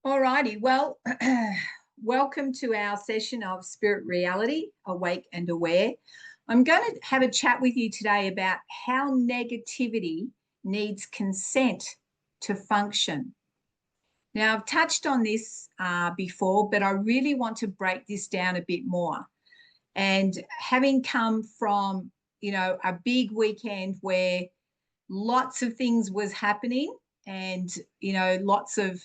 All righty. Well, welcome to our session of Spirit Reality, Awake and Aware. I'm going to have a chat with you today about how negativity needs consent to function. Now, I've touched on this before, but I really want to break this down a bit more. And having come from, a big weekend where lots of things was happening and, lots of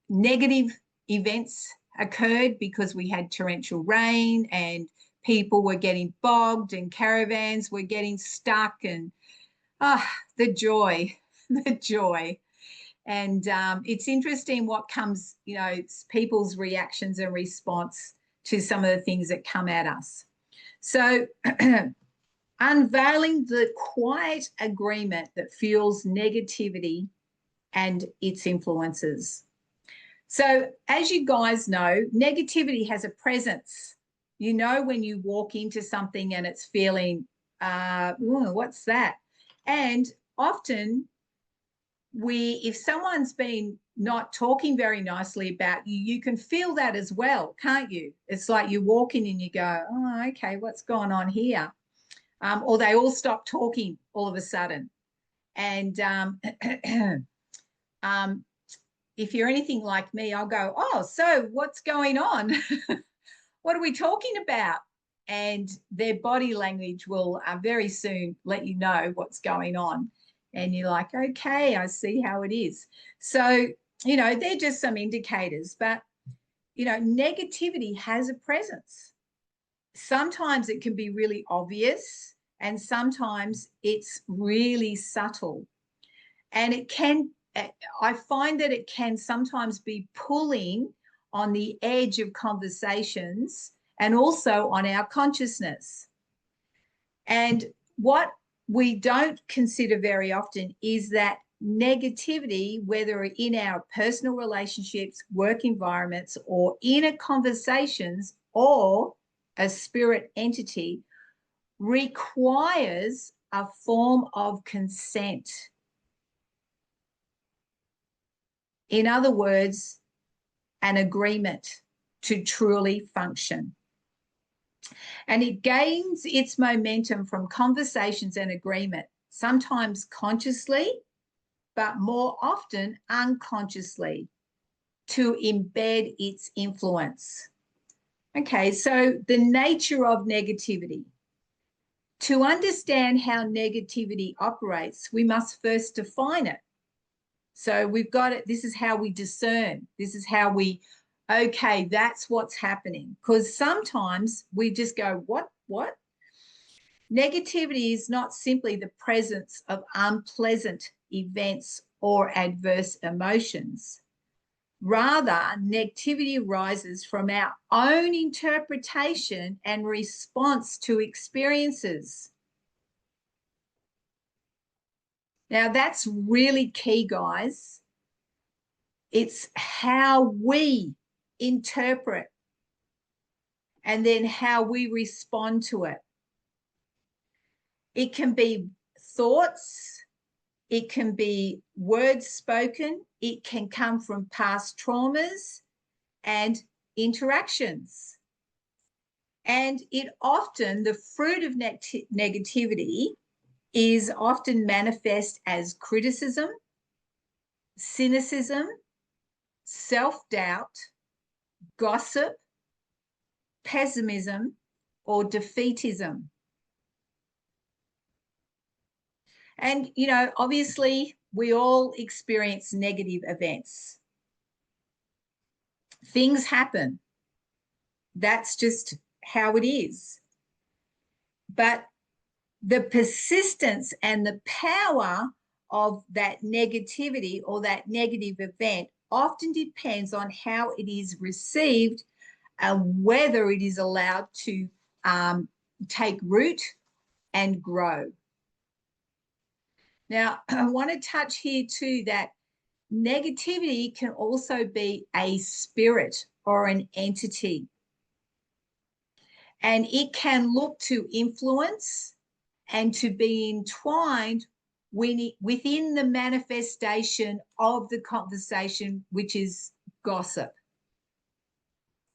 negative events occurred because we had torrential rain and people were getting bogged and caravans were getting stuck and the joy, the joy. And it's interesting what comes, it's people's reactions and response to some of the things that come at us. So unveiling the quiet agreement that fuels negativity and its influences. So, as you guys know, negativity has a presence. You know, when you walk into something and it's feeling, what's that? And often, if someone's been not talking very nicely about you, you can feel that as well, can't you? It's like you walk in and you go, oh, okay, what's going on here? Or they all stop talking all of a sudden. And if you're anything like me, I'll go, oh, so what's going on? What are we talking about? And their body language will very soon let you know what's going on. And you're like, okay, I see how it is. So, they're just some indicators, but, negativity has a presence. Sometimes it can be really obvious, and sometimes it's really subtle. And I find that it can sometimes be pulling on the edge of conversations and also on our consciousness. And what we don't consider very often is that negativity, whether in our personal relationships, work environments, or inner conversations, or a spirit entity, requires a form of consent. In other words, an agreement to truly function. And it gains its momentum from conversations and agreement, sometimes consciously, but more often unconsciously, to embed its influence. Okay, so the nature of negativity. To understand how negativity operates, we must first define it. So we've got it. This is how we discern. This is how we, okay, that's what's happening. Because sometimes we just go, what? Negativity is not simply the presence of unpleasant events or adverse emotions. Rather, negativity arises from our own interpretation and response to experiences. Now, that's really key, guys. It's how we interpret and then how we respond to it. It can be thoughts, it can be words spoken, it can come from past traumas and interactions. And it often, the fruit of negativity is often manifest as criticism, cynicism, self-doubt, gossip, pessimism, or defeatism. And, obviously, we all experience negative events. Things happen. That's just how it is. But the persistence and the power of that negativity or that negative event often depends on how it is received and whether it is allowed to take root and grow. Now, I want to touch here too that negativity can also be a spirit or an entity. And it can look to influence and to be entwined within the manifestation of the conversation which is gossip.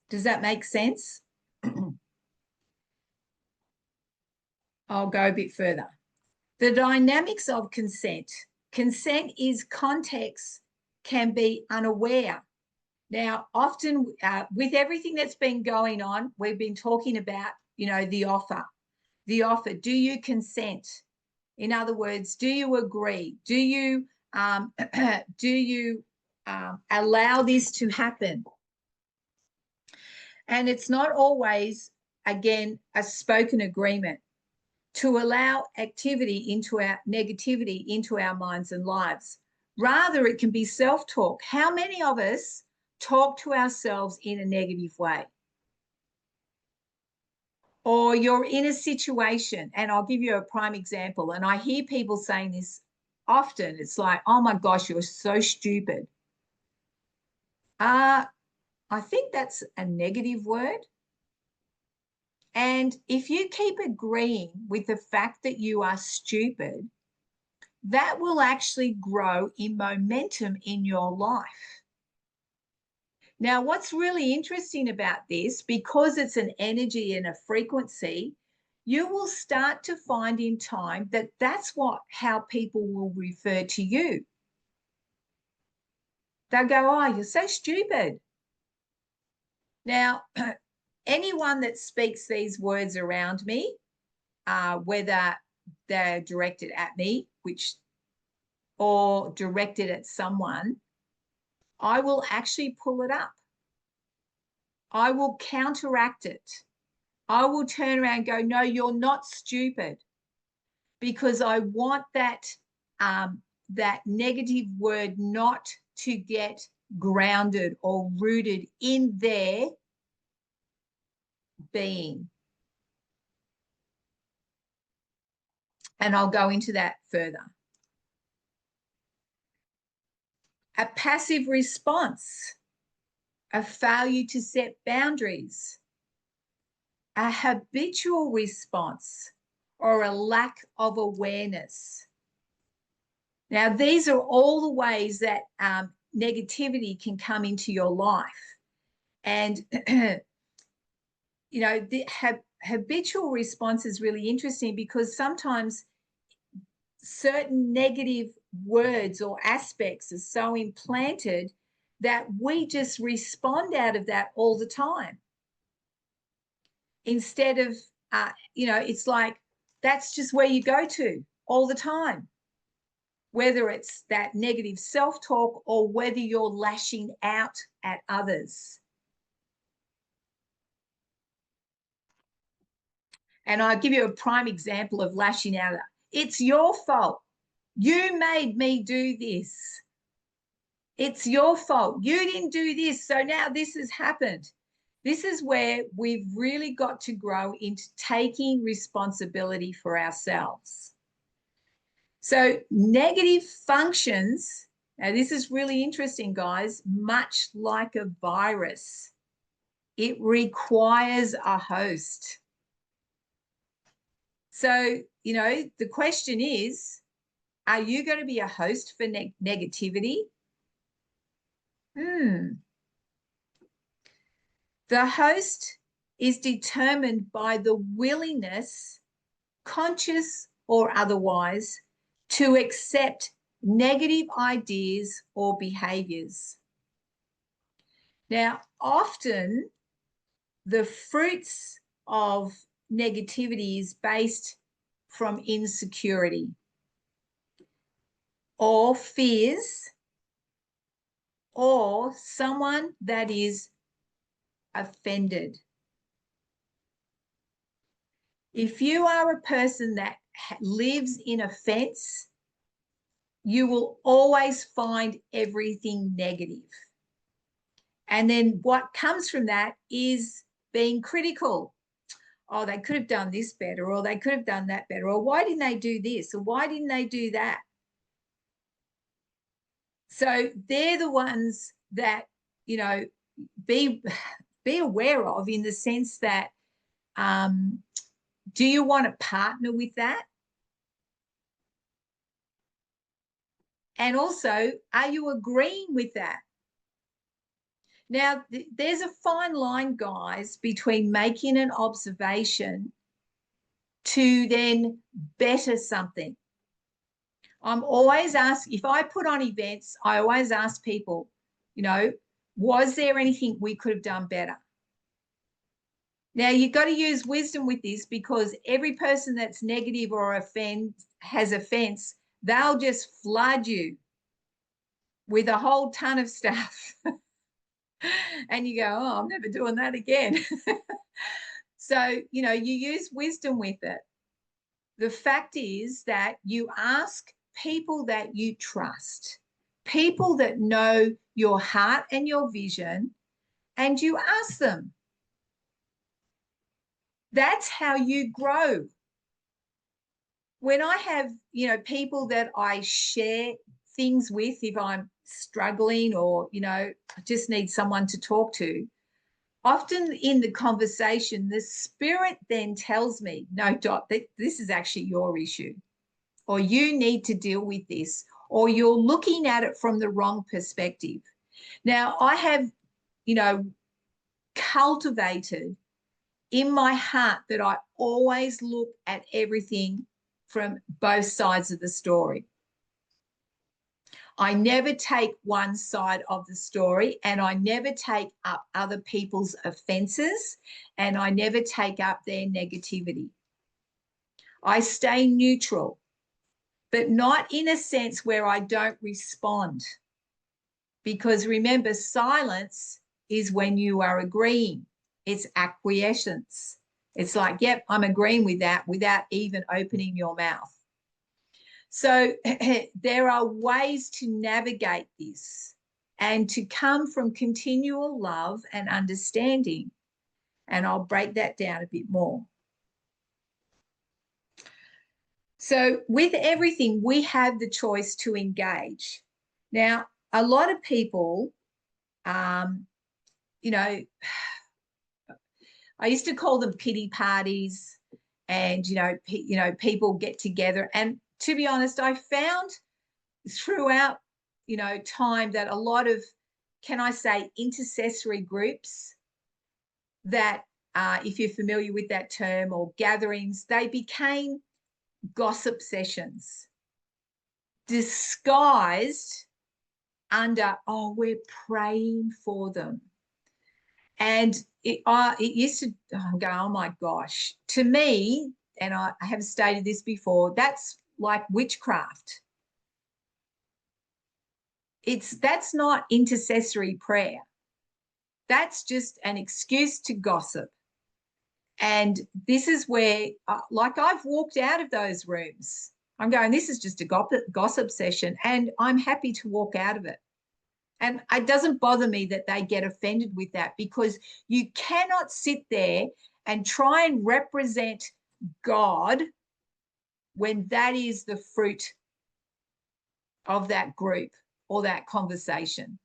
Does that make sense? I'll go a bit further. The dynamics of consent. Consent is context can be unaware. Now, often with everything that's been going on, we've been talking about, the offer. The offer. Do you consent? In other words, do you agree? Do you allow this to happen? And it's not always, again, a spoken agreement to allow negativity into our minds and lives. Rather, it can be self-talk. How many of us talk to ourselves in a negative way? Or you're in a situation, and I'll give you a prime example, and I hear people saying this often. It's like, oh my gosh, you're so stupid. I think that's a negative word. And if you keep agreeing with the fact that you are stupid, that will actually grow in momentum in your life. Now, what's really interesting about this, because it's an energy and a frequency, you will start to find in time that that's how people will refer to you. They'll go, oh, you're so stupid. Now, anyone that speaks these words around me, whether they're directed at me, or directed at someone, I will actually pull it up. I will counteract it. I will turn around and go, no, you're not stupid, because I want that negative word not to get grounded or rooted in their being. And I'll go into that further. A passive response, a failure to set boundaries, a habitual response, or a lack of awareness. Now, these are all the ways that negativity can come into your life. And, the habitual response is really interesting, because sometimes certain negative words or aspects are so implanted that we just respond out of that all the time. Instead of, it's like that's just where you go to all the time, whether it's that negative self-talk or whether you're lashing out at others. And I'll give you a prime example of lashing out. It's your fault. You made me do this. It's your fault. You didn't do this, so now this has happened. This is where we've really got to grow into taking responsibility for ourselves. So negative functions, now this is really interesting, guys, much like a virus. It requires a host. So, the question is, are you going to be a host for negativity? The host is determined by the willingness, conscious or otherwise, to accept negative ideas or behaviors. Now, often the fruits of negativity is based from insecurity or fears, or someone that is offended. If you are a person that lives in offense, you will always find everything negative. And then what comes from that is being critical. Oh, they could have done this better, or they could have done that better, or why didn't they do this, or why didn't they do that? So they're the ones that, be aware of, in the sense that, do you want to partner with that? And also, are you agreeing with that? Now, there's a fine line, guys, between making an observation to then better something. I'm always asking, if I put on events, I always ask people, you know, was there anything we could have done better? Now, you've got to use wisdom with this, because every person that's negative or has offense, they'll just flood you with a whole ton of stuff. And you go, oh, I'm never doing that again. So, you know, you use wisdom with it. The fact is that you ask people that you trust, people that know your heart and your vision, and you ask them. That's how you grow. When I have, you know, people that I share things with, if I'm struggling or, you know, I just need someone to talk to, often in the conversation, the spirit then tells me, no, Dot, this is actually your issue, or you need to deal with this, or you're looking at it from the wrong perspective. Now, I have, you know, cultivated in my heart that I always look at everything from both sides of the story. I never take one side of the story, and I never take up other people's offenses, and I never take up their negativity. I stay neutral, but not in a sense where I don't respond. Because remember, silence is when you are agreeing. It's acquiescence. It's like, yep, I'm agreeing with that without even opening your mouth. So there are ways to navigate this and to come from continual love and understanding. And I'll break that down a bit more. So with everything, we have the choice to engage. Now, a lot of people, you know, I used to call them pity parties, and, you know, people get together. And to be honest, I found throughout, you know, time that a lot of, can I say, intercessory groups that, if you're familiar with that term, or gatherings, they became gossip sessions disguised under, oh, we're praying for them. And it used to go, oh my gosh, to me, and I have stated this before, that's like witchcraft. That's not intercessory prayer. That's just an excuse to gossip. And this is where, like, I've walked out of those rooms. I'm going, this is just a gossip session, and I'm happy to walk out of it. And it doesn't bother me that they get offended with that, because you cannot sit there and try and represent God when that is the fruit of that group or that conversation.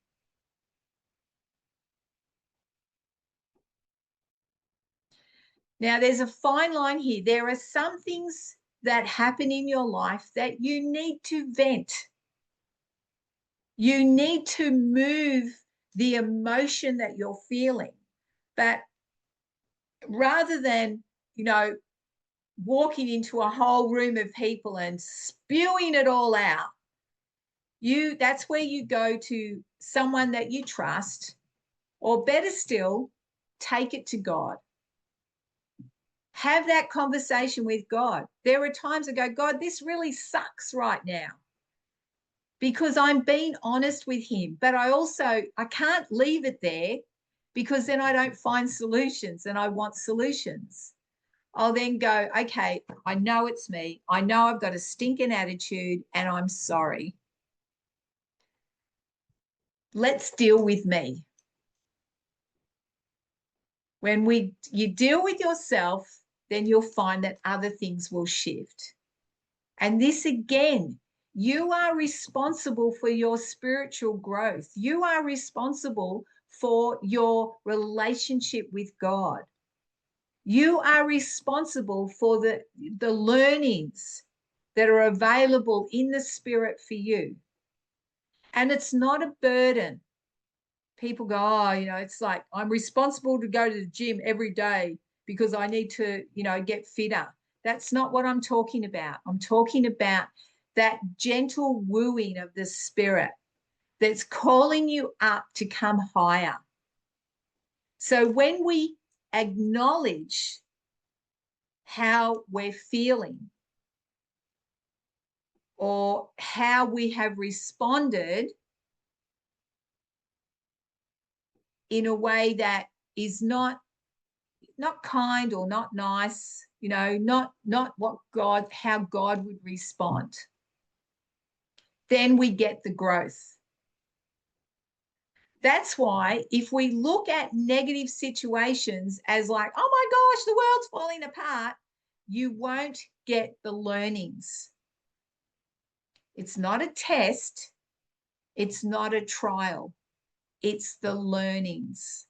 Now, there's a fine line here. There are some things that happen in your life that you need to vent. You need to move the emotion that you're feeling. But rather than, you know, walking into a whole room of people and spewing it all out, that's where you go to someone that you trust, or better still, take it to God. Have that conversation with God. There are times I go, God, this really sucks right now, because I'm being honest with him. But I can't leave it there, because then I don't find solutions, and I want solutions. I'll then go, okay, I know it's me. I know I've got a stinking attitude, and I'm sorry. Let's deal with me. When you deal with yourself, then you'll find that other things will shift. And this, again, you are responsible for your spiritual growth. You are responsible for your relationship with God. You are responsible for the learnings that are available in the Spirit for you. And it's not a burden. people go, oh, it's like I'm responsible to go to the gym every day because I need to, get fitter. That's not what I'm talking about. I'm talking about that gentle wooing of the spirit that's calling you up to come higher. So when we acknowledge how we're feeling or how we have responded in a way that is not kind or not nice, not how God would respond, then we get the growth. That's why if we look at negative situations as like, oh my gosh, the world's falling apart, you won't get the learnings. It's not a test. It's not a trial. It's the learnings.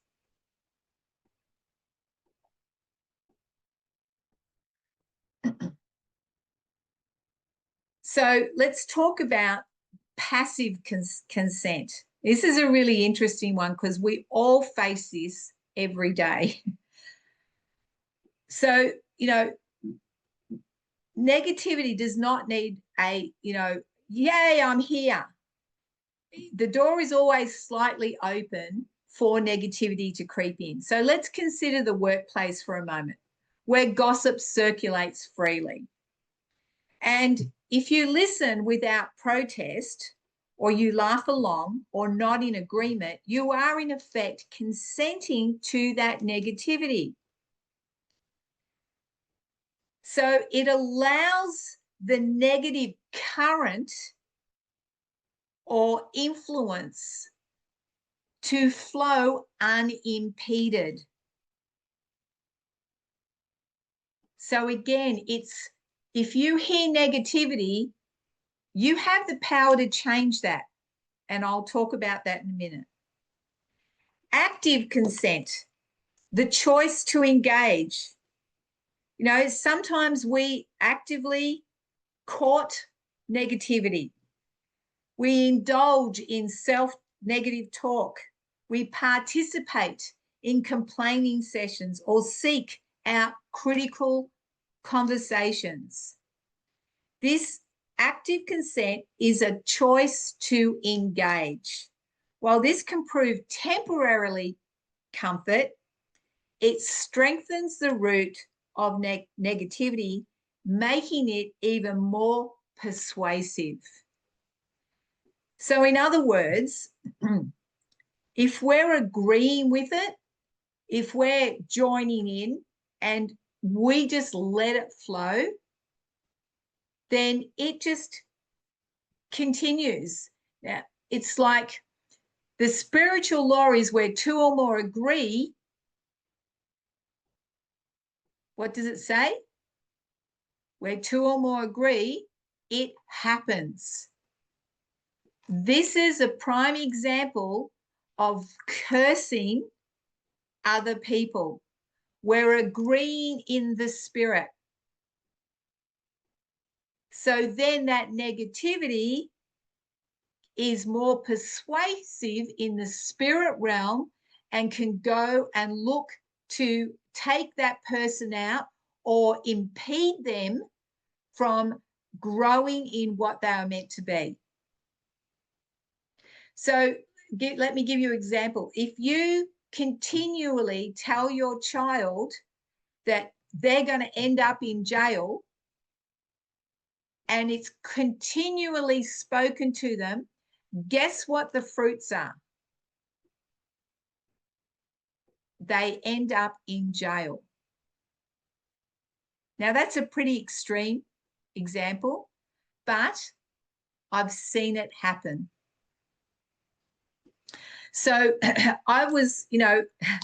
So let's talk about passive consent. This is a really interesting one because we all face this every day. So, negativity does not need a, yay, I'm here. The door is always slightly open for negativity to creep in. So let's consider the workplace for a moment, where gossip circulates freely. And if you listen without protest, or you laugh along or nod in agreement, you are in effect consenting to that negativity. So it allows the negative current or influence to flow unimpeded. So again, if you hear negativity, you have the power to change that. And I'll talk about that in a minute. Active consent, the choice to engage. Sometimes we actively court negativity. We indulge in self-negative talk. We participate in complaining sessions or seek out critical conversations. This active consent is a choice to engage. While this can prove temporarily comfort, it strengthens the root of negativity, making it even more persuasive. So in other words, if we're agreeing with it, if we're joining in and we just let it flow, then it just continues. Now, it's like the spiritual law is where two or more agree. What does it say? Where two or more agree, it happens. This is a prime example of cursing other people. We're agreeing in the spirit. So then that negativity is more persuasive in the spirit realm and can go and look to take that person out or impede them from growing in what they are meant to be. So let me give you an example. If you continually tell your child that they're going to end up in jail and it's continually spoken to them, guess what the fruits are? They end up in jail. Now, that's a pretty extreme example, but I've seen it happen. So I was,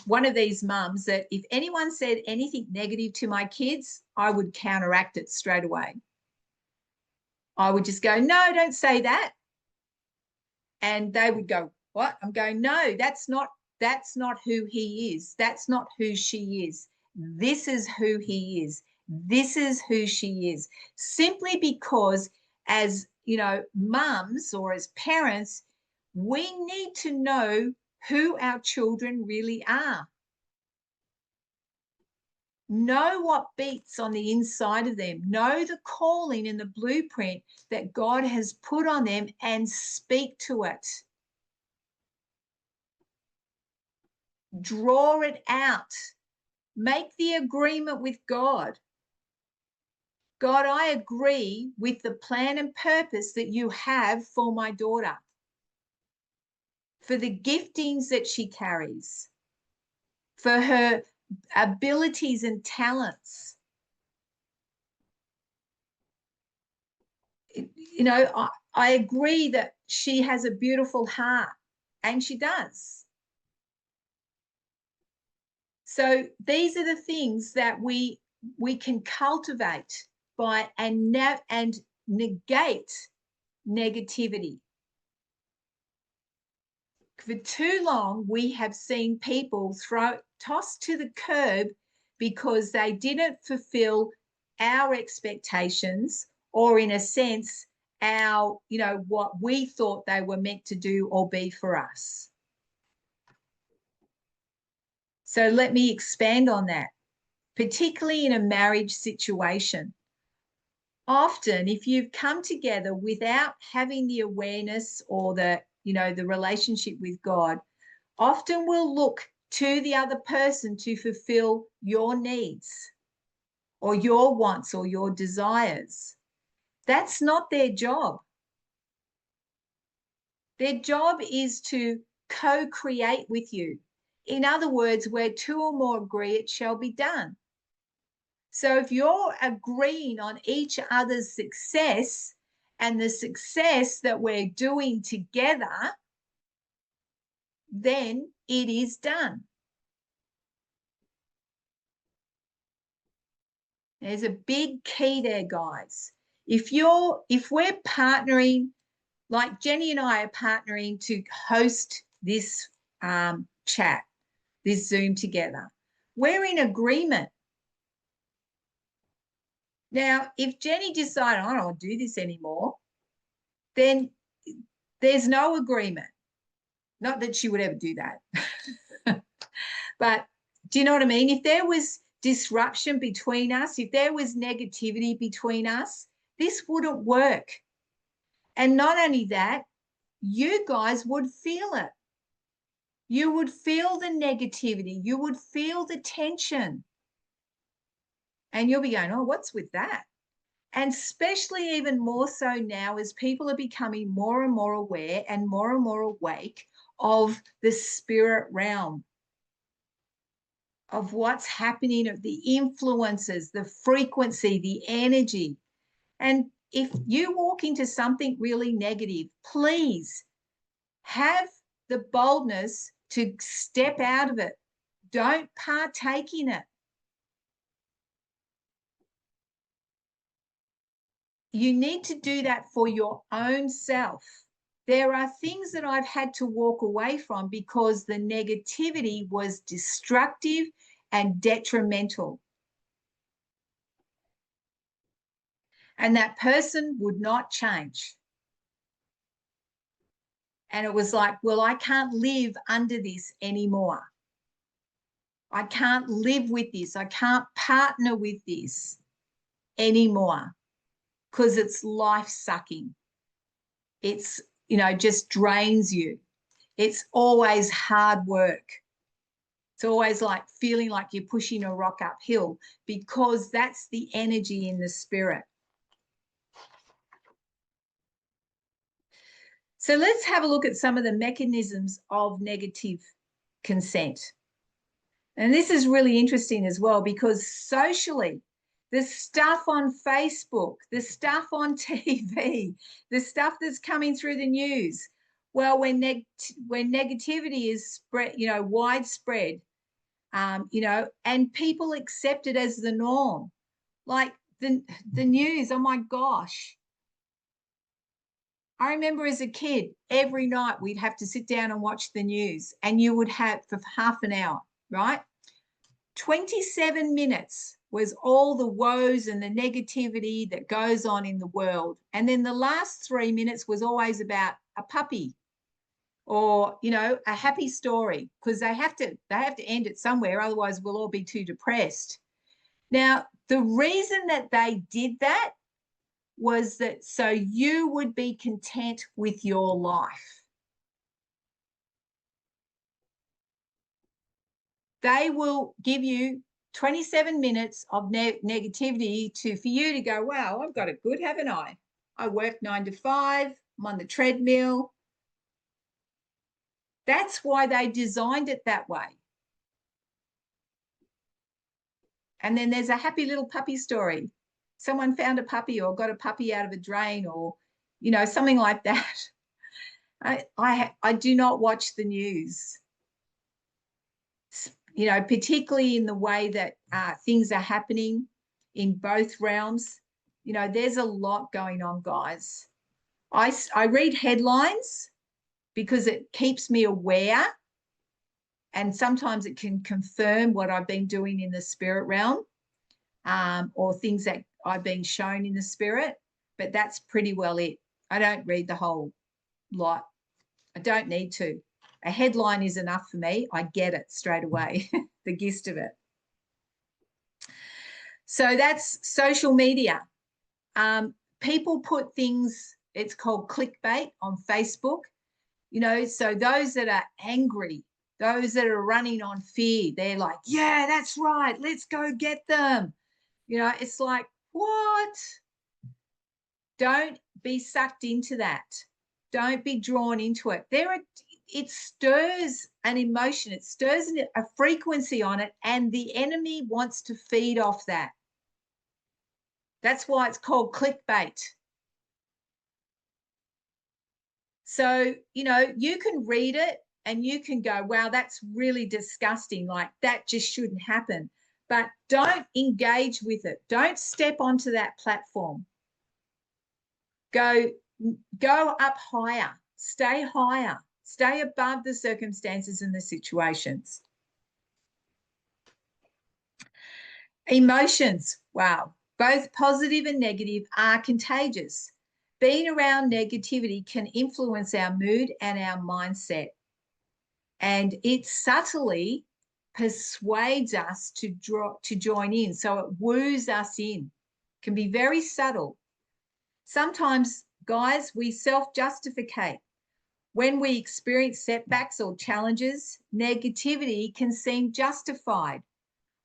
one of these mums that if anyone said anything negative to my kids, I would counteract it straight away. I would just go, no, don't say that. And they would go, what? I'm going, no, that's not who he is. That's not who she is. This is who he is. This is who she is. Simply because as, mums or as parents, we need to know who our children really are. Know what beats on the inside of them. Know the calling and the blueprint that God has put on them and speak to it. Draw it out. Make the agreement with God. God, I agree with the plan and purpose that you have for my daughter, for the giftings that she carries, for her abilities and talents. You know, I agree that she has a beautiful heart, and she does. So these are the things that we can cultivate by and negate negativity. For too long, we have seen people tossed to the curb because they didn't fulfill our expectations, or in a sense, our, you know, what we thought they were meant to do or be for us. So let me expand on that, particularly in a marriage situation. Often, if you've come together without having the awareness or the, you know, the relationship with God, often we'll look to the other person to fulfill your needs or your wants or your desires. That's not their job. Their job is to co-create with you. In other words, where two or more agree, it shall be done. So if you're agreeing on each other's success and the success that we're doing together, then it is done. There's a big key there, guys. If we're partnering, like Jenny and I are partnering to host this chat, this Zoom together, we're in agreement. Now, if Jenny decided, I don't want to do this anymore, then there's no agreement. Not that she would ever do that. But do you know what I mean? If there was disruption between us, if there was negativity between us, this wouldn't work. And not only that, you guys would feel it. You would feel the negativity. You would feel the tension. And you'll be going, oh, what's with that? And especially even more so now as people are becoming more and more aware and more awake of the spirit realm, of what's happening, of the influences, the frequency, the energy. And if you walk into something really negative, please have the boldness to step out of it. Don't partake in it. You need to do that for your own self. There are things that I've had to walk away from because the negativity was destructive and detrimental. And that person would not change. And it was like, well, I can't live under this anymore. I can't live with this. I can't partner with this anymore because it's life-sucking. It's, you know, just drains you. It's always hard work. It's always like feeling like you're pushing a rock uphill because that's the energy in the spirit. So let's have a look at some of the mechanisms of negative consent. And this is really interesting as well because socially, the stuff on Facebook, the stuff on TV, the stuff that's coming through the news, well, when negativity is spread, you know, widespread, you know, and people accept it as the norm, like the news, oh my gosh. I remember as a kid, every night we'd have to sit down and watch the news, and you would have for half an hour, right? 27 minutes was all the woes and the negativity that goes on in the world. And then the last 3 minutes was always about a puppy or, you know, a happy story, because they have to end it somewhere, otherwise we'll all be too depressed. Now, the reason that they did that was that so you would be content with your life. They will give you 27 minutes of negativity for you to go, wow, I've got it good, haven't I? I work 9 to 5, I'm on the treadmill. That's why they designed it that way. And then there's a happy little puppy story. Someone found a puppy or got a puppy out of a drain, or, you know, something like that. I do not watch the news, you know, particularly in the way that things are happening in both realms. You know, there's a lot going on, guys. I read headlines because it keeps me aware, and sometimes it can confirm what I've been doing in the spirit realm, or things that I've been shown in the spirit, but that's pretty well it. I don't read the whole lot. I don't need to. A headline is enough for me. I get it straight away, the gist of it. So that's social media. People put things, it's called clickbait on Facebook, you know, so those that are angry, those that are running on fear, they're like, yeah, that's right, let's go get them. You know, it's like, what? Don't be sucked into that. Don't be drawn into it. It stirs an emotion, it stirs a frequency on it, and the enemy wants to feed off that. That's why it's called clickbait. So, you know, you can read it and you can go, wow, that's really disgusting. Like, that just shouldn't happen. But don't engage with it. Don't step onto that platform. Go up higher. Stay higher. Stay above the circumstances and the situations. Emotions, wow. Both positive and negative are contagious. Being around negativity can influence our mood and our mindset. And it subtly persuades us to join in. So it woos us in. It can be very subtle. Sometimes, guys, we self-justify. When we experience setbacks or challenges, negativity can seem justified.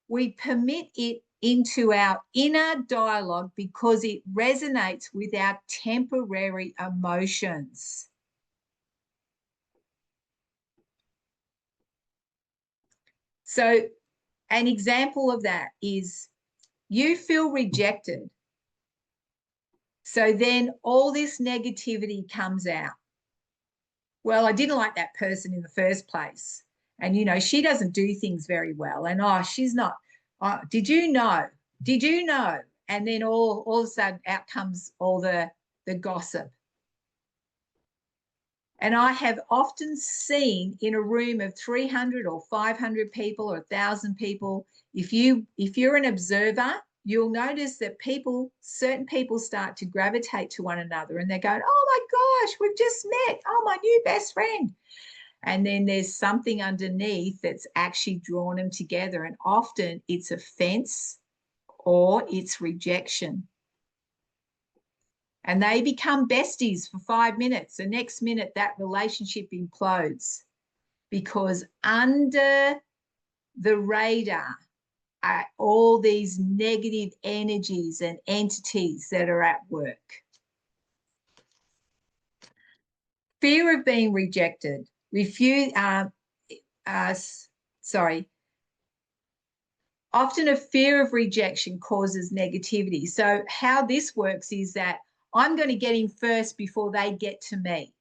We permit it into our inner dialogue because it resonates with our temporary emotions. So an example of that is you feel rejected. So then all this negativity comes out. Well, I didn't like that person in the first place. And, you know, she doesn't do things very well. And, oh, she's not. Oh, did you know? Did you know? And then all of a sudden out comes all the gossip. And I have often seen in a room of 300 or 500 people or 1,000 people, if you're an observer, you'll notice that certain people start to gravitate to one another, and they're going, oh my gosh, we've just met. Oh, my new best friend. And then there's something underneath that's actually drawn them together. And often it's offense or it's rejection. And they become besties for 5 minutes. The next minute, that relationship implodes because under the radar are all these negative energies and entities that are at work. Fear of being rejected, often a fear of rejection causes negativity. So how this works is that I'm going to get in first before they get to me.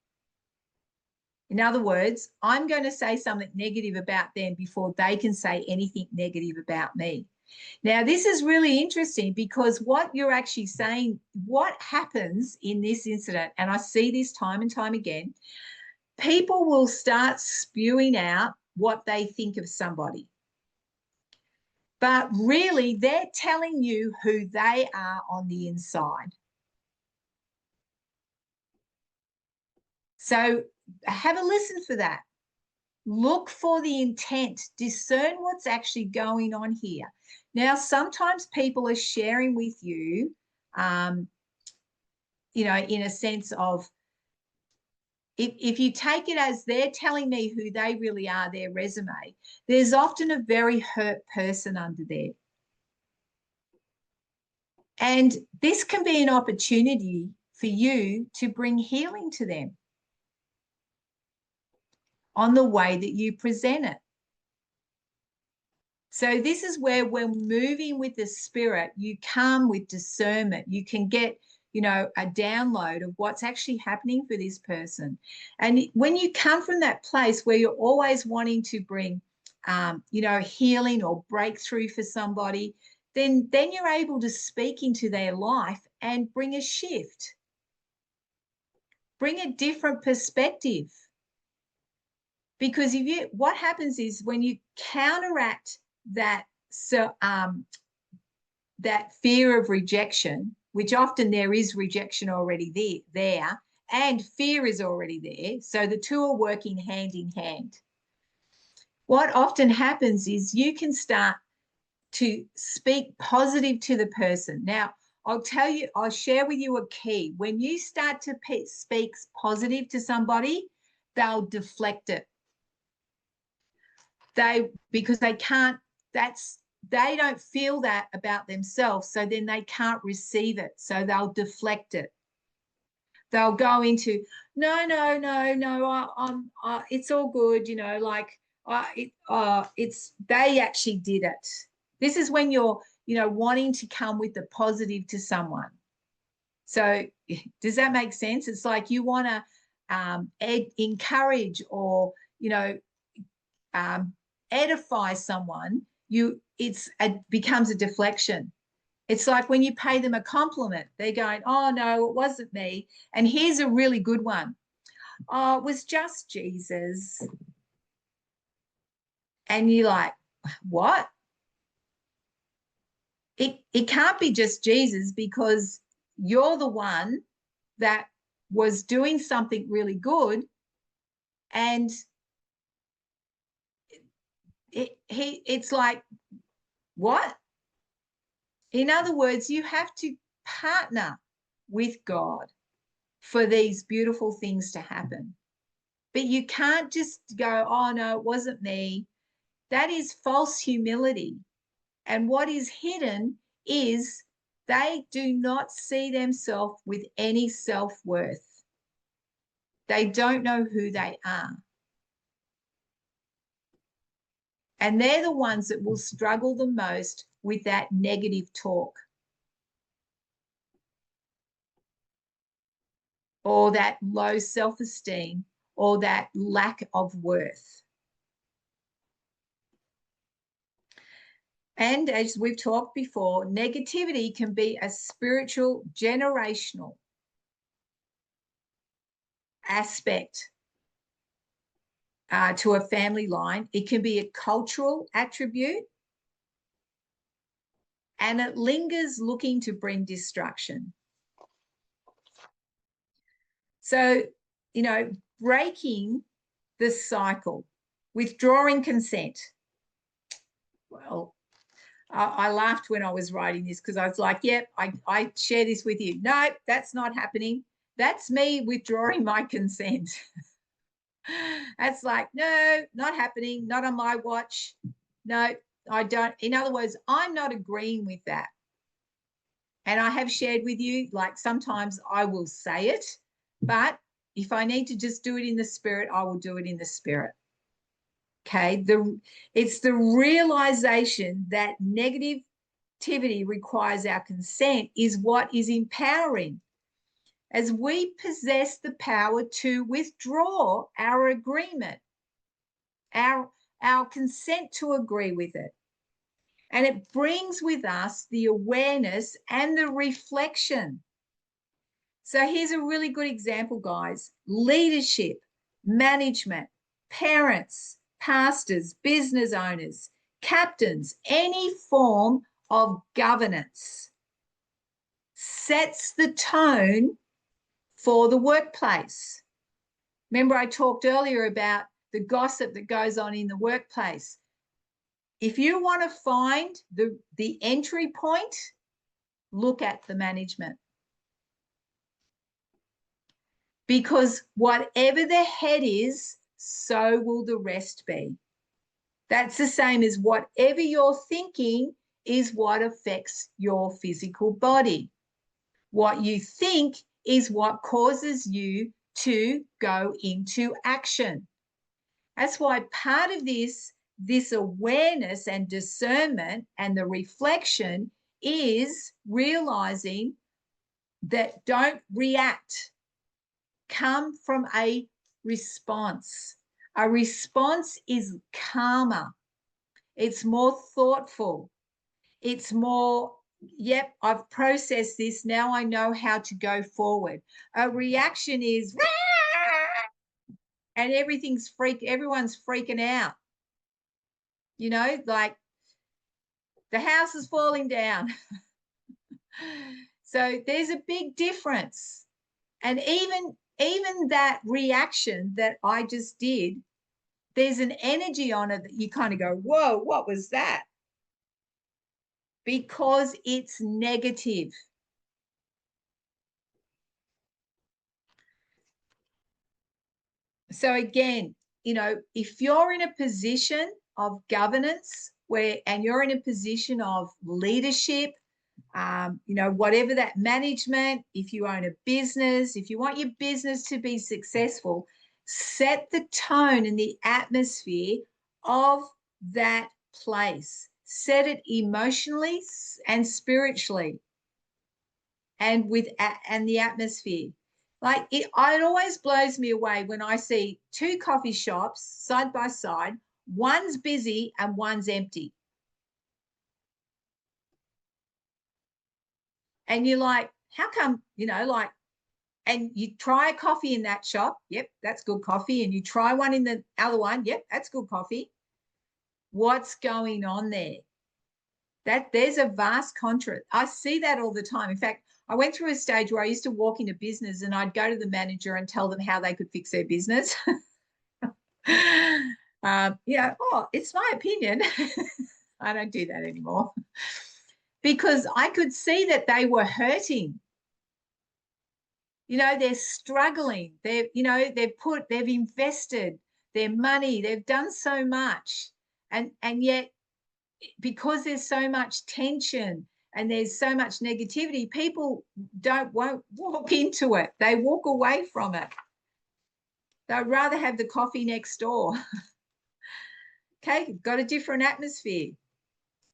In other words, I'm going to say something negative about them before they can say anything negative about me. Now, this is really interesting because what you're actually saying, what happens in this incident, and I see this time and time again, people will start spewing out what they think of somebody. But really, they're telling you who they are on the inside. So have a listen for that. Look for the intent. Discern what's actually going on here. Now, sometimes people are sharing with you, in a sense of, if you take it as they're telling me who they really are, their resume, there's often a very hurt person under there. And this can be an opportunity for you to bring healing to them on the way that you present it. So this is where, when moving with the Spirit, you come with discernment. You can get, a download of what's actually happening for this person. And when you come from that place where you're always wanting to bring, healing or breakthrough for somebody, then you're able to speak into their life and bring a shift, bring a different perspective. Because what happens is, when you counteract that, that fear of rejection, which often there is rejection already there, and fear is already there, so the two are working hand in hand. What often happens is you can start to speak positive to the person. Now, I'll share with you a key. When you start to speak positive to somebody, they'll deflect it. Because they can't, they don't feel that about themselves, so then they can't receive it, so they'll deflect it. They'll go into, no, it's all good, they actually did it. This is when you're, wanting to come with the positive to someone. So does that make sense? It's like you want to encourage or, edify someone. It becomes a deflection. It's like when you pay them a compliment, they're going, oh no, it wasn't me. And here's a really good one. Oh, it was just Jesus. And you're like, what? It can't be just Jesus, because you're the one that was doing something really good, and it's like, what? In other words, you have to partner with God for these beautiful things to happen. But you can't just go, oh no, it wasn't me. That is false humility. And what is hidden is they do not see themselves with any self-worth. They don't know who they are. And they're the ones that will struggle the most with that negative talk, or that low self-esteem, or that lack of worth. And as we've talked before, negativity can be a spiritual, generational aspect to a family line. It can be a cultural attribute, and it lingers, looking to bring destruction. So, breaking the cycle, withdrawing consent. Well, I laughed when I was writing this, because I was like, yep, I share this with you. No, that's not happening. That's me withdrawing my consent. That's like, no, not happening, not on my watch. No, I don't. In other words, I'm not agreeing with that. And I have shared with you, like, sometimes I will say it, but if I need to just do it in the Spirit, I will do it in the Spirit. Okay, it's the realization that negativity requires our consent is what is empowering, as we possess the power to withdraw our agreement, our consent to agree with it. And it brings with us the awareness and the reflection. So here's a really good example, guys. Leadership, management, parents, pastors, business owners, captains, any form of governance sets the tone for the workplace. Remember, I talked earlier about the gossip that goes on in the workplace. If you want to find the entry point, look at the management. Because whatever the head is, so will the rest be. That's the same as whatever you're thinking is what affects your physical body. What you think is what causes you to go into action. That's why part of this awareness and discernment and the reflection is realizing that don't react. Come from a response. A response is calmer. It's more thoughtful. It's more, yep, I've processed this. Now I know how to go forward. A reaction is, and everyone's freaking out. You know, like the house is falling down. So there's a big difference. And even that reaction that I just did, there's an energy on it that you kind of go, whoa, what was that? Because it's negative. So again, you know, if you're in a position of governance and you're in a position of leadership, you know, whatever that management, if you own a business, if you want your business to be successful, set the tone and the atmosphere of that place. Set it emotionally and spiritually and the atmosphere. Like it always blows me away when I see two coffee shops side by side, one's busy and one's empty. And you're like, how come, you know, like, and you try a coffee in that shop, yep, that's good coffee. And you try one in the other one, yep, that's good coffee. What's going on there? That there's a vast contrast. I see that all the time. In fact, I went through a stage where I used to walk into business and I'd go to the manager and tell them how they could fix their business. Yeah, oh, it's my opinion. I don't do that anymore because I could see that they were hurting. You know, they're struggling. They've invested their money. They've done so much. And yet, because there's so much tension and there's so much negativity, people won't walk into it. They walk away from it. They'd rather have the coffee next door. Okay, got a different atmosphere.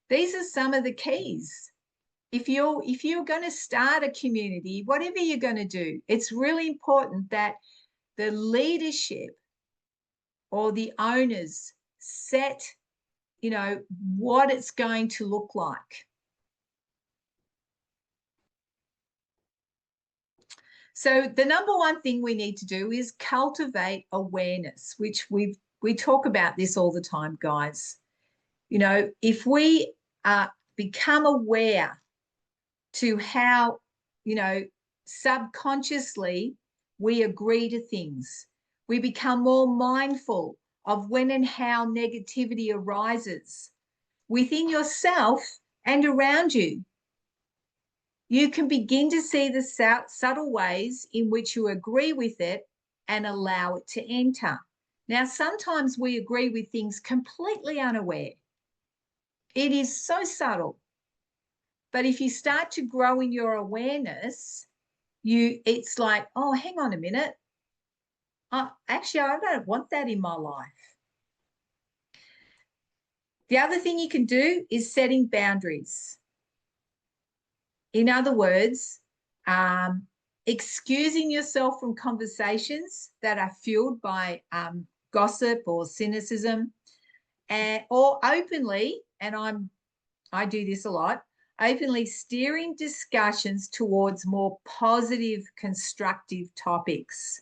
These are some of the keys. If you're going to start a community, whatever you're going to do, it's really important that the leadership or the owners set, you know, what it's going to look like. So the number one thing we need to do is cultivate awareness, which we talk about this all the time, guys. You know, if we become aware to how, you know, subconsciously we agree to things, we become more mindful of when and how negativity arises within yourself and around you. You can begin to see the subtle ways in which you agree with it and allow it to enter. Now, sometimes we agree with things completely unaware. It is so subtle. But if you start to grow in your awareness, it's like, oh, hang on a minute. Actually, I don't want that in my life. The other thing you can do is setting boundaries. In other words, excusing yourself from conversations that are fueled by gossip or cynicism, or openly, and I do this a lot, openly steering discussions towards more positive, constructive topics.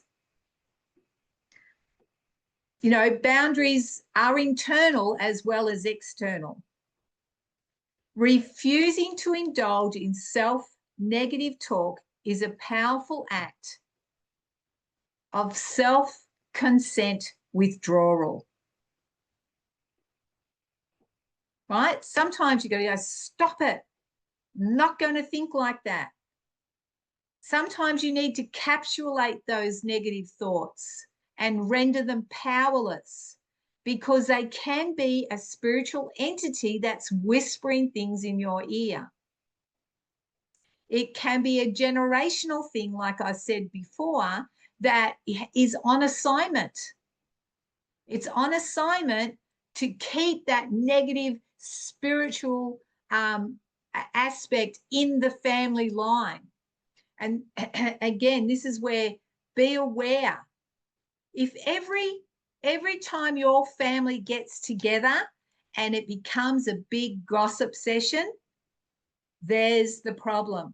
You know, boundaries are internal as well as external. Refusing to indulge in self-negative talk is a powerful act of consent withdrawal. Right? Sometimes you got to go, stop it. I'm not going to think like that. Sometimes you need to capsulate those negative thoughts and render them powerless, because they can be a spiritual entity that's whispering things in your ear. It can be a generational thing, like I said before, that is on assignment. It's on assignment to keep that negative spiritual aspect in the family line. And again, this is where, be aware. If every time your family gets together and it becomes a big gossip session, there's the problem.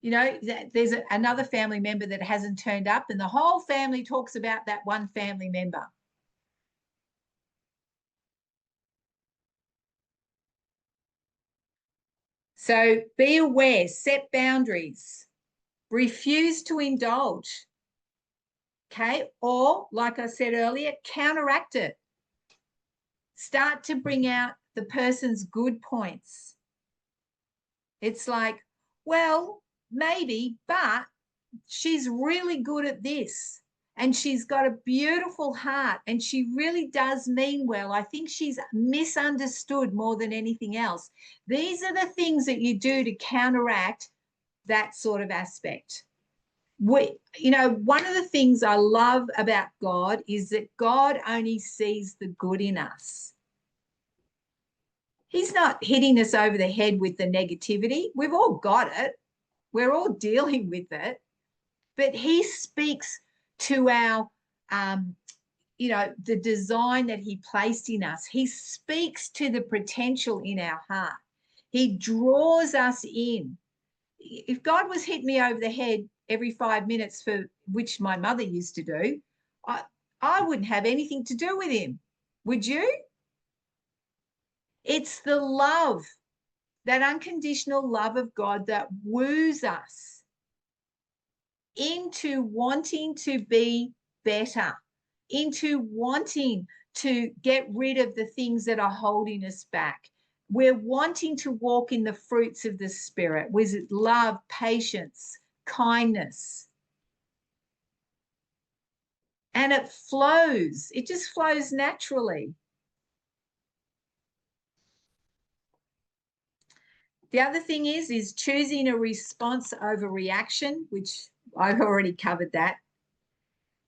You know, there's another family member that hasn't turned up, and the whole family talks about that one family member. So be aware, set boundaries, refuse to indulge. Okay. Or, like I said earlier, counteract it. Start to bring out the person's good points. It's like, well, maybe, but she's really good at this, and she's got a beautiful heart, and she really does mean well. I think she's misunderstood more than anything else. These are the things that you do to counteract that sort of aspect. You know, one of the things I love about God is that God only sees the good in us. He's not hitting us over the head with the negativity. We've all got it. We're all dealing with it. But he speaks to our, you know, the design that he placed in us. He speaks to the potential in our heart. He draws us in. If God was hitting me over the head every 5 minutes, for which my mother used to do, I wouldn't have anything to do with him. Would you? It's the love, that unconditional love of God, that woos us into wanting to be better, into wanting to get rid of the things that are holding us back. We're wanting to walk in the fruits of the Spirit, with love, patience, kindness. And it flows. It just flows naturally. The other thing is choosing a response over reaction, which I've already covered that.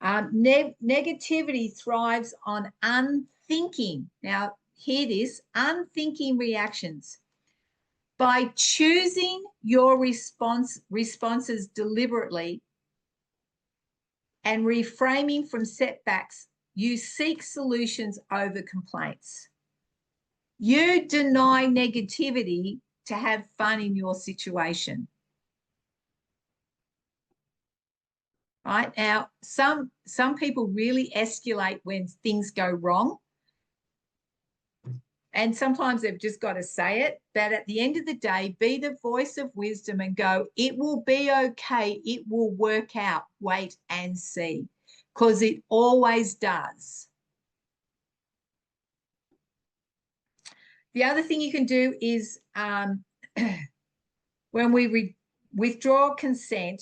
Negativity thrives on unthinking. Now, hear this, unthinking reactions. By choosing your responses deliberately and reframing from setbacks, you seek solutions over complaints. You deny negativity to have fun in your situation. Right? Now, some people really escalate when things go wrong. And sometimes they've just got to say it. But at the end of the day, be the voice of wisdom and go, it will be okay. It will work out. Wait and see. Because it always does. The other thing you can do is when we withdraw consent,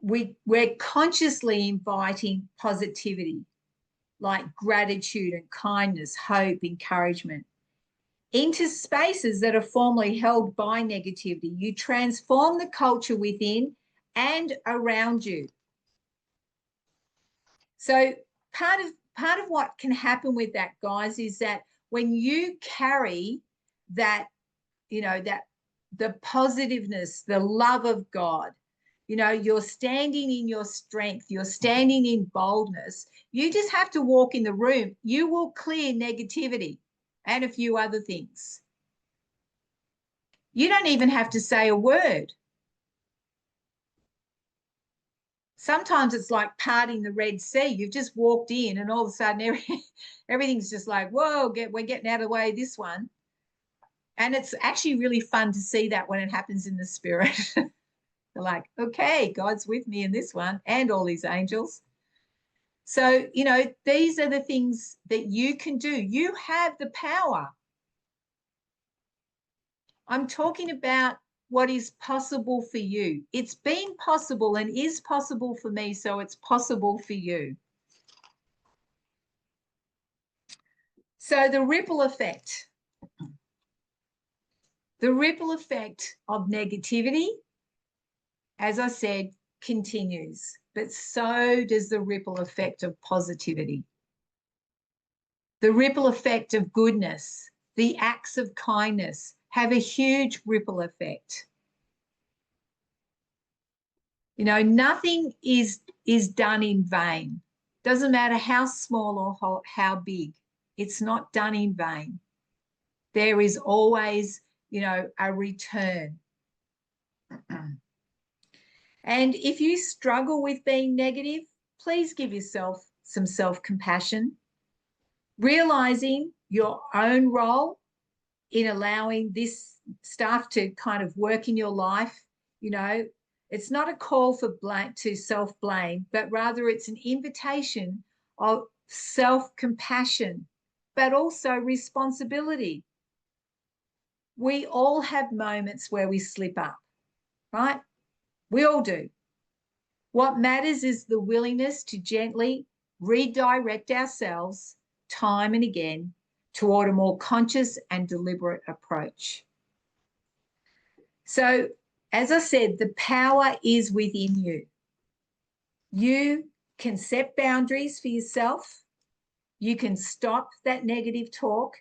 we're consciously inviting positivity, like gratitude and kindness, hope, encouragement, into spaces that are formerly held by negativity. You transform the culture within and around you. So part of what can happen with that, guys, is that when you carry that, you know, that the positiveness, the love of God, you know, you're standing in your strength, you're standing in boldness. You just have to walk in the room. You will clear negativity and a few other things. You don't even have to say a word. Sometimes it's like parting the Red Sea. You've just walked in and all of a sudden everything's just like, whoa, we're getting out of the way of this one. And it's actually really fun to see that when it happens in the spirit. They're like, okay, God's with me in this one and all these angels. So, you know, these are the things that you can do. You have the power. I'm talking about what is possible for you. It's been possible and is possible for me, so it's possible for you. So the ripple effect. The ripple effect of negativity, as I said, continues, but so does the ripple effect of positivity. The ripple effect of goodness, the acts of kindness have a huge ripple effect. You know, nothing is done in vain. Doesn't matter how small or how big, it's not done in vain. There is always, you know, a return. And if you struggle with being negative, please give yourself some self-compassion, realizing your own role in allowing this stuff to kind of work in your life. You know, it's not a call for to self-blame, but rather it's an invitation of self-compassion, but also responsibility. We all have moments where we slip up, right? We all do. What matters is the willingness to gently redirect ourselves time and again toward a more conscious and deliberate approach. So, as I said, the power is within you. You can set boundaries for yourself. You can stop that negative talk.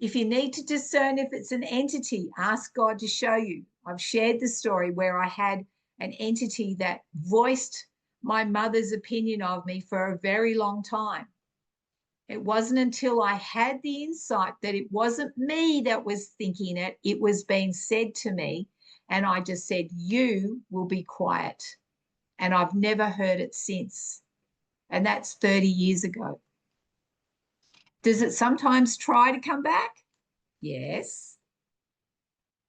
If you need to discern if it's an entity, ask God to show you. I've shared the story where I had an entity that voiced my mother's opinion of me for a very long time. It wasn't until I had the insight that it wasn't me that was thinking it, it was being said to me. And I just said, you will be quiet. And I've never heard it since. And that's 30 years ago. Does it sometimes try to come back? Yes.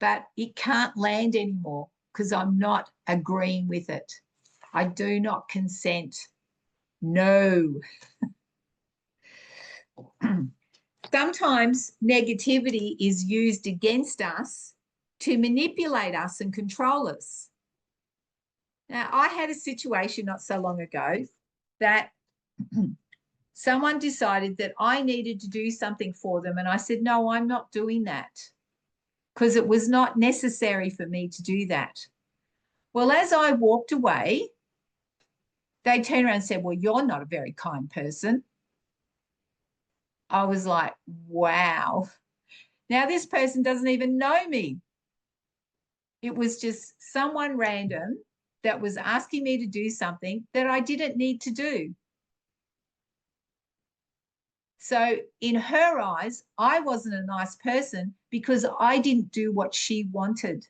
But it can't land anymore because I'm not agreeing with it. I do not consent. No. Sometimes negativity is used against us to manipulate us and control us. Now, I had a situation not so long ago that someone decided that I needed to do something for them. And I said, no, I'm not doing that because it was not necessary for me to do that. Well, as I walked away, they turned around and said, well, you're not a very kind person. I was like, wow. Now this person doesn't even know me. It was just someone random that was asking me to do something that I didn't need to do. So in her eyes, I wasn't a nice person because I didn't do what she wanted.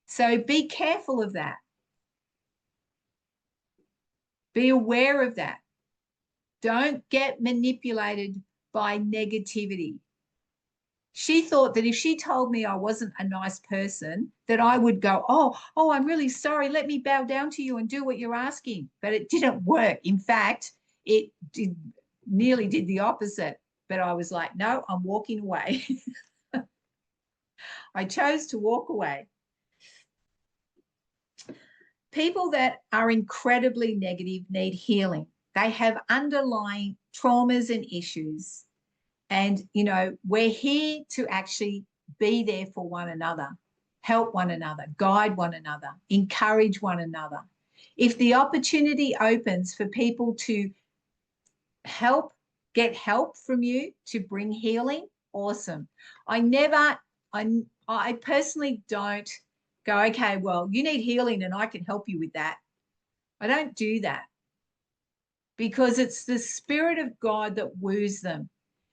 So be careful of that. Be aware of that. Don't get manipulated by negativity. She thought that if she told me I wasn't a nice person, that I would go, oh, I'm really sorry. Let me bow down to you and do what you're asking. But it didn't work. In fact, it nearly did the opposite. But I was like, no, I'm walking away. I chose to walk away. People that are incredibly negative need healing. They have underlying traumas and issues. And, you know, we're here to actually be there for one another, help one another, guide one another, encourage one another. If the opportunity opens for people to get help from you to bring healing, awesome. I personally don't go, okay, well, you need healing and I can help you with that. I don't do that because it's the Spirit of God that woos them.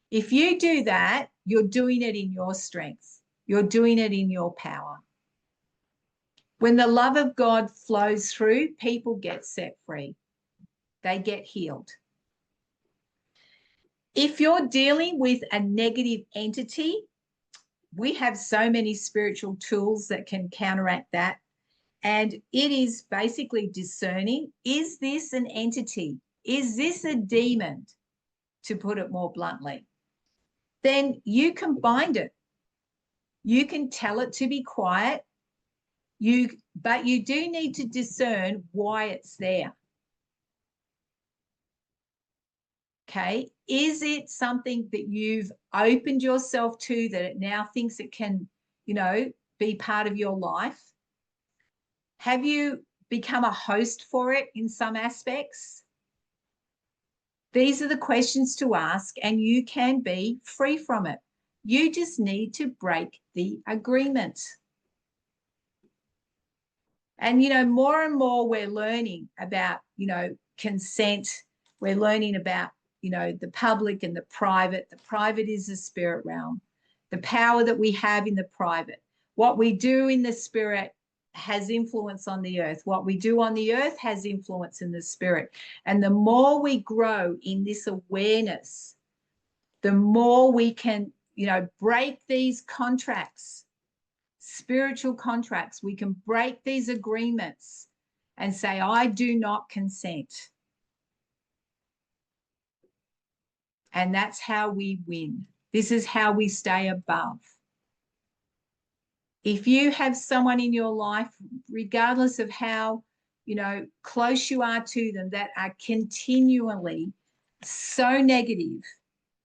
If you do that, you're doing it in your strength. You're doing it in your power. When the love of God flows through, people get set free. They get healed. If you're dealing with a negative entity, we have so many spiritual tools that can counteract that. And it is basically discerning, is this an entity? Is this a demon, to put it more bluntly? Then you can bind it. You can tell it to be quiet. But you do need to discern why it's there. Okay, is it something that you've opened yourself to, that it now thinks it can, be part of your life? Have you become a host for it in some aspects? These are the questions to ask, and you can be free from it. You just need to break the agreement. And, more and more we're learning about, consent. We're learning about, the public and the private. The private is the spirit realm. The power that we have in the private. What we do in the spirit has influence on the earth. What we do on the earth has influence in the spirit. And the more we grow in this awareness, the more we can, break these contracts, spiritual contracts. We can break these agreements and say, I do not consent. And that's how we win. This is how we stay above. If you have someone in your life, regardless of how, close you are to them, that are continually so negative,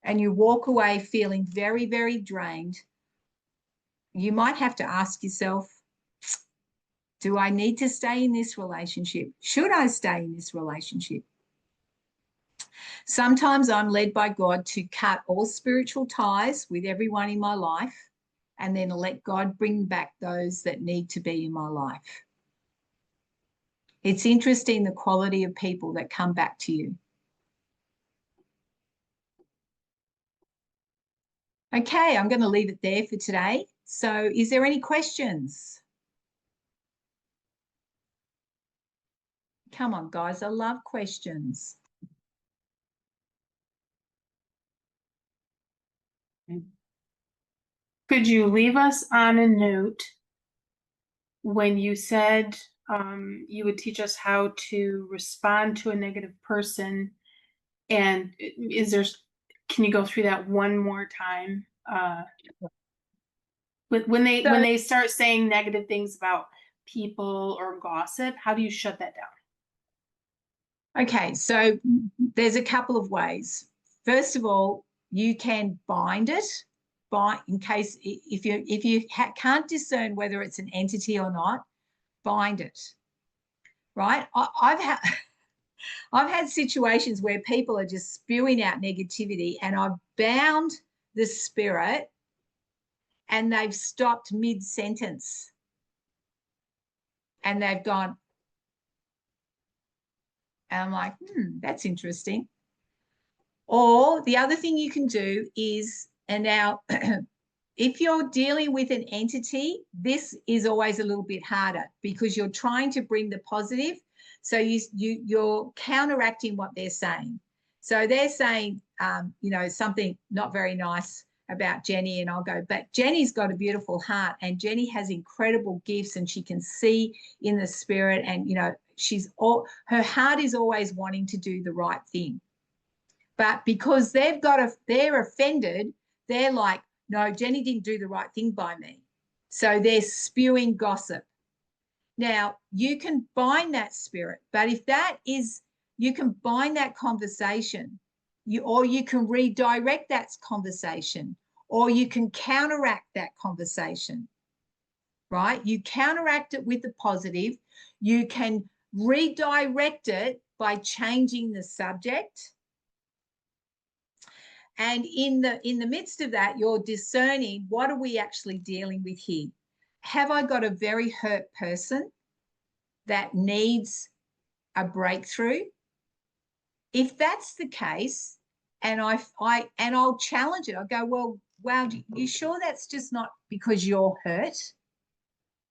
and you walk away feeling very, very drained, you might have to ask yourself, do I need to stay in this relationship? Should I stay in this relationship? Sometimes I'm led by God to cut all spiritual ties with everyone in my life, and then let God bring back those that need to be in my life. It's interesting, the quality of people that come back to you. Okay, I'm going to leave it there for today. So is there any questions? Come on, guys. I love questions. Could you leave us on a note when you said you would teach us how to respond to a negative person? And can you go through that one more time? When they start saying negative things about people or gossip, how do you shut that down? Okay, so there's a couple of ways. First of all, you can bind it, in case if you can't discern whether it's an entity or not, bind it. Right? I've had situations where people are just spewing out negativity, and I've bound the spirit, and they've stopped mid-sentence, and they've gone, and I'm like, that's interesting. Or the other thing you can do is, and now if you're dealing with an entity, this is always a little bit harder, because you're trying to bring the positive. So you're counteracting what they're saying. So they're saying, something not very nice about Jenny, and I'll go, but Jenny's got a beautiful heart, and Jenny has incredible gifts, and she can see in the spirit, and her heart is always wanting to do the right thing. But because they're offended, they're like, no, Jenny didn't do the right thing by me. So they're spewing gossip. Now, you can bind that spirit, but you can bind that conversation, or you can redirect that conversation, or you can counteract that conversation, right? You counteract it with the positive. You can redirect it by changing the subject. And in the midst of that, you're discerning, what are we actually dealing with here? Have I got a very hurt person that needs a breakthrough? If that's the case, and I'll challenge it. I'll go, well, wow, you sure that's just not because you're hurt,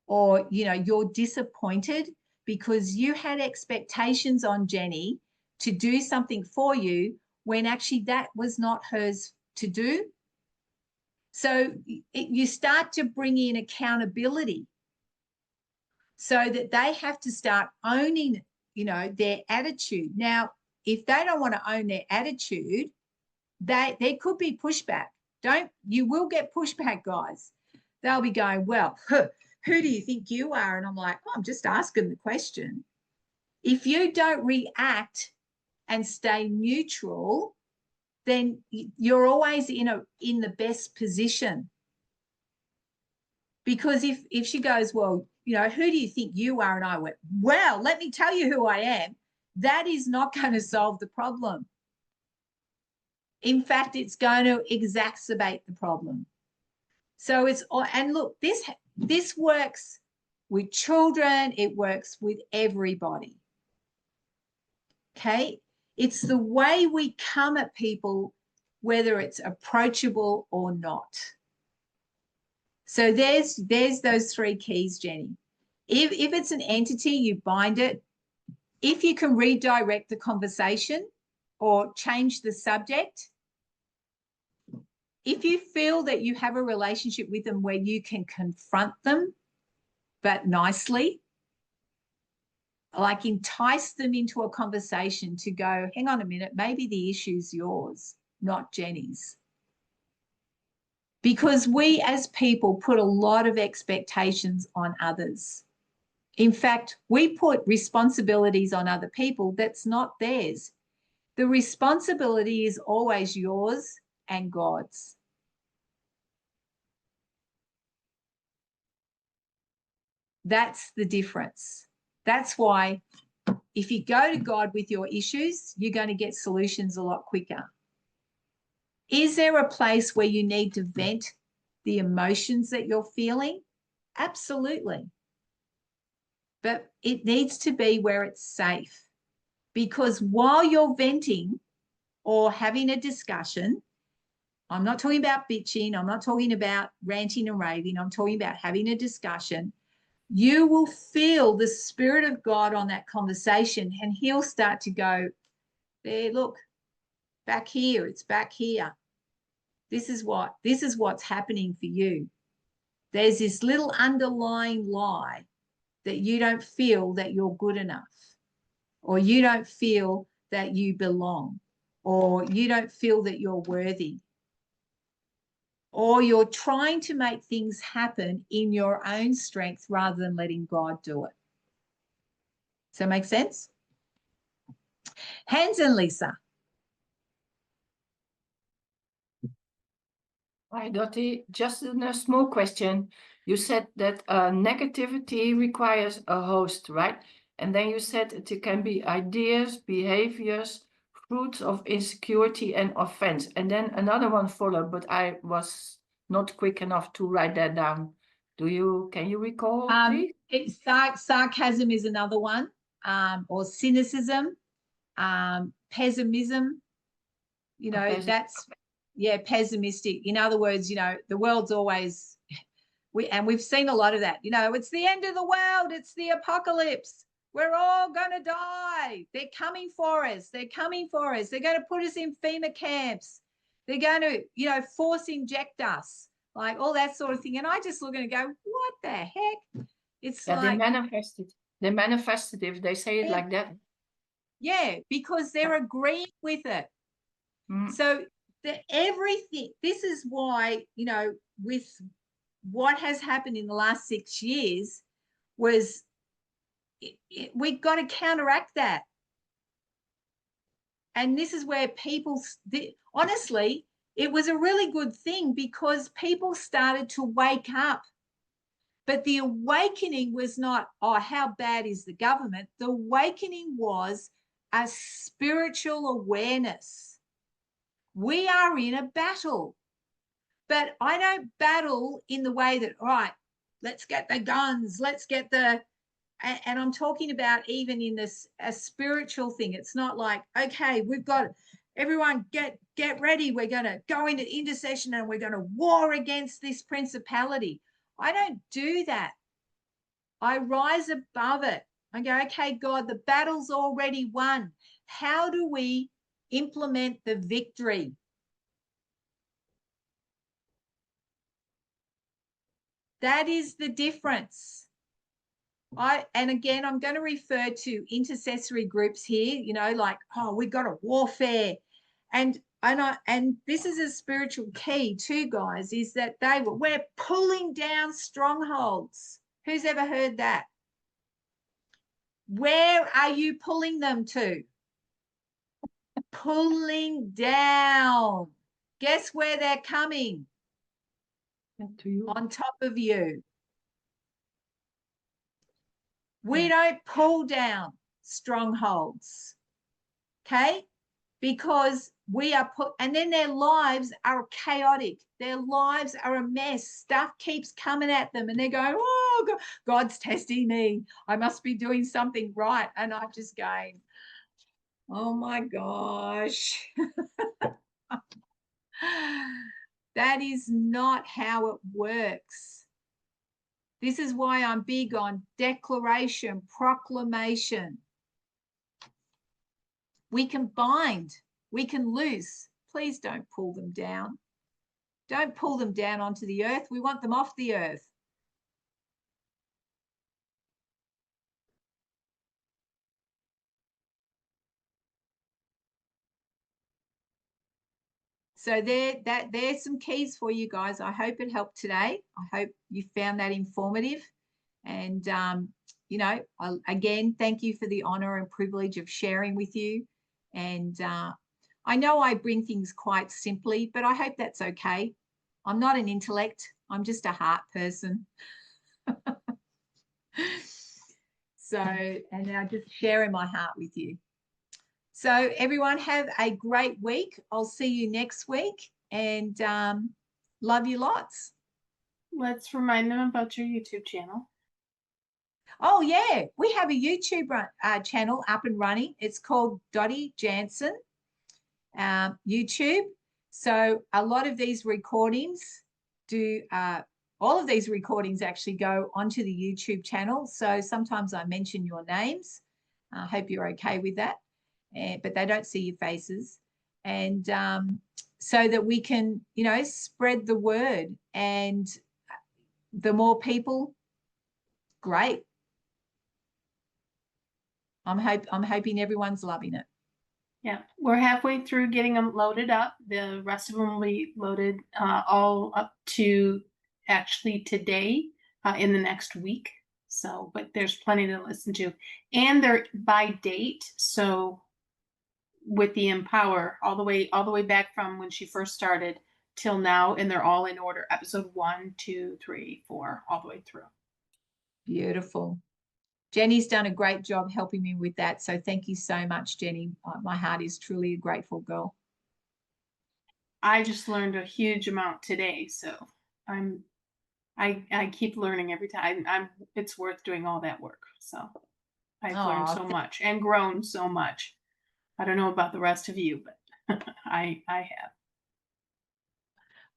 or you're disappointed because you had expectations on Jenny to do something for you, when actually that was not hers to do? So you start to bring in accountability so that they have to start owning, their attitude. Now, if they don't want to own their attitude, there could be pushback. You will get pushback, guys. They'll be going, well, who do you think you are? And I'm like, oh, I'm just asking the question. If you don't react and stay neutral, then you're always in the best position. Because if she goes, well, who do you think you are? And I went, well, let me tell you who I am. That is not going to solve the problem. In fact, it's going to exacerbate the problem. So and look, this works with children. It works with everybody. Okay. It's the way we come at people, whether it's approachable or not. So there's those three keys, Jenny. If it's an entity, you bind it. If you can redirect the conversation or change the subject, if you feel that you have a relationship with them where you can confront them, but nicely, like entice them into a conversation to go, hang on a minute, maybe the issue's yours, not Jenny's. Because we as people put a lot of expectations on others. In fact, we put responsibilities on other people that's not theirs. The responsibility is always yours and God's. That's the difference. That's why if you go to God with your issues, you're going to get solutions a lot quicker. Is there a place where you need to vent the emotions that you're feeling? Absolutely. But it needs to be where it's safe. Because while you're venting or having a discussion, I'm not talking about bitching, I'm not talking about ranting and raving, I'm talking about having a discussion, you will feel the Spirit of God on that conversation, and he'll start to go, there, look, back here, it's back here. This is what's happening for you. There's this little underlying lie that you don't feel that you're good enough, or you don't feel that you belong, or you don't feel that you're worthy, or you're trying to make things happen in your own strength rather than letting God do it. Does that make sense? Hans and Lisa. Hi, Dottie. Just a small question. You said that negativity requires a host, right? And then you said that it can be ideas, behaviors, fruits of insecurity and offense. And then another one followed, but I was not quick enough to write that down. Can you recall, please? Sarcasm is another one, or cynicism, pessimism. That's, yeah, pessimistic. In other words, the world's always, we've seen a lot of that. It's the end of the world. It's the apocalypse. We're all going to die. They're coming for us. They're coming for us. They're going to put us in FEMA camps. They're going to, force inject us, like all that sort of thing. And I just look at it and go, what the heck? It's like they manifested. They manifested if they say it like that. Yeah, because they're agreeing with it. So everything, this is why, with what has happened in the last 6 years was we've got to counteract that. And this is where people, honestly, it was a really good thing because people started to wake up. But the awakening was not, oh, how bad is the government? The awakening was a spiritual awareness. We are in a battle. But I don't battle in the way that, all right, let's get the guns, let's get the, and I'm talking about even in this a spiritual thing. It's not like, okay, we've got everyone get ready. We're going to go into intercession and we're going to war against this principality. I don't do that. I rise above it. I go, okay, God, the battle's already won. How do we implement the victory? That is the difference. And again, I'm going to refer to intercessory groups here, you know, like, oh, we've got a warfare. And this is a spiritual key too, guys, is that we're pulling down strongholds. Who's ever heard that? Where are you pulling them to? Pulling down. Guess where they're coming? To you. On top of you. We don't pull down strongholds, okay? Because we are and then their lives are chaotic. Their lives are a mess. Stuff keeps coming at them and they're going, oh, God's testing me. I must be doing something right. And I'm just going, oh my gosh. That is not how it works. This is why I'm big on declaration, proclamation. We can bind, we can loose. Please don't pull them down. Don't pull them down onto the earth. We want them off the earth. So there's some keys for you guys. I hope it helped today. I hope you found that informative. And, you know, again, thank you for the honor and privilege of sharing with you. And I know I bring things quite simply, but I hope that's okay. I'm not an intellect. I'm just a heart person. So, and I just sharing my heart with you. So everyone have a great week. I'll see you next week and love you lots. Let's remind them about your YouTube channel. Oh, yeah. We have a YouTube channel up and running. It's called Dottie Jansen YouTube. So a lot of these recordings all of these recordings actually go onto the YouTube channel. So sometimes I mention your names. I hope you're okay with that. But they don't see your faces. And so that we can, you know, spread the word. And the more people, great. I'm hoping everyone's loving it. Yeah, we're halfway through getting them loaded up. The rest of them will be loaded all up to actually today in the next week. So, but there's plenty to listen to. And they're by date. So with the Empower all the way back from when she first started till now, and they're all in order. Episode 1, 2, 3, 4, all the way through. Beautiful. Jenny's done a great job helping me with that. So thank you so much, Jenny. My heart is truly a grateful girl. I just learned a huge amount today. So I keep learning every time. It's worth doing all that work. So I've learned so much and grown so much. I don't know about the rest of you, but I have.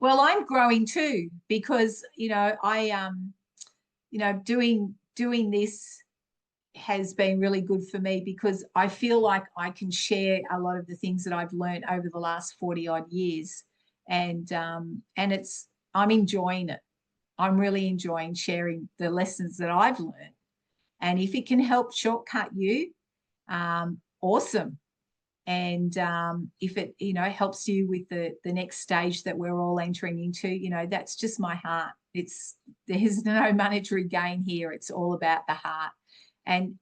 Well, I'm growing too, because, you know, you know, doing this has been really good for me, because I feel like I can share a lot of the things that I've learned over the last 40 odd years. And I'm enjoying it. I'm really enjoying sharing the lessons that I've learned. And if it can help shortcut you, awesome. And if it, you know, helps you with the next stage that we're all entering into, you know, that's just my heart. There's no monetary gain here. It's all about the heart, and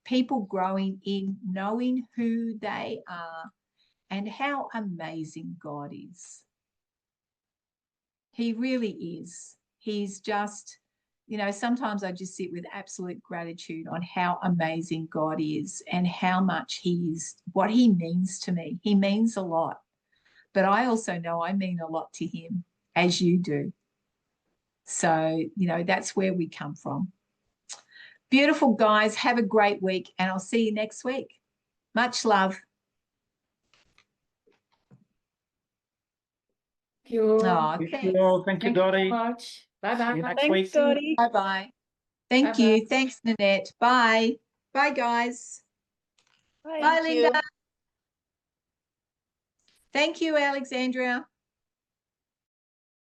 people growing in knowing who they are and how amazing God is. He really is. He's just, you know, sometimes I just sit with absolute gratitude on how amazing God is and how much what he means to me. He means a lot, but I also know I mean a lot to him, as you do. So, you know, that's where we come from. Beautiful, guys. Have a great week, and I'll see you next week. Much love. Thank you. Oh, Thank you all. Thank you, Dottie. so much. Bye-bye. See you next Thanks, week. Dottie. Bye-bye. Thank Bye-bye. you. Thanks, Nanette. Bye. Bye, guys. Bye, Thank you. Linda. Thank you, Alexandria.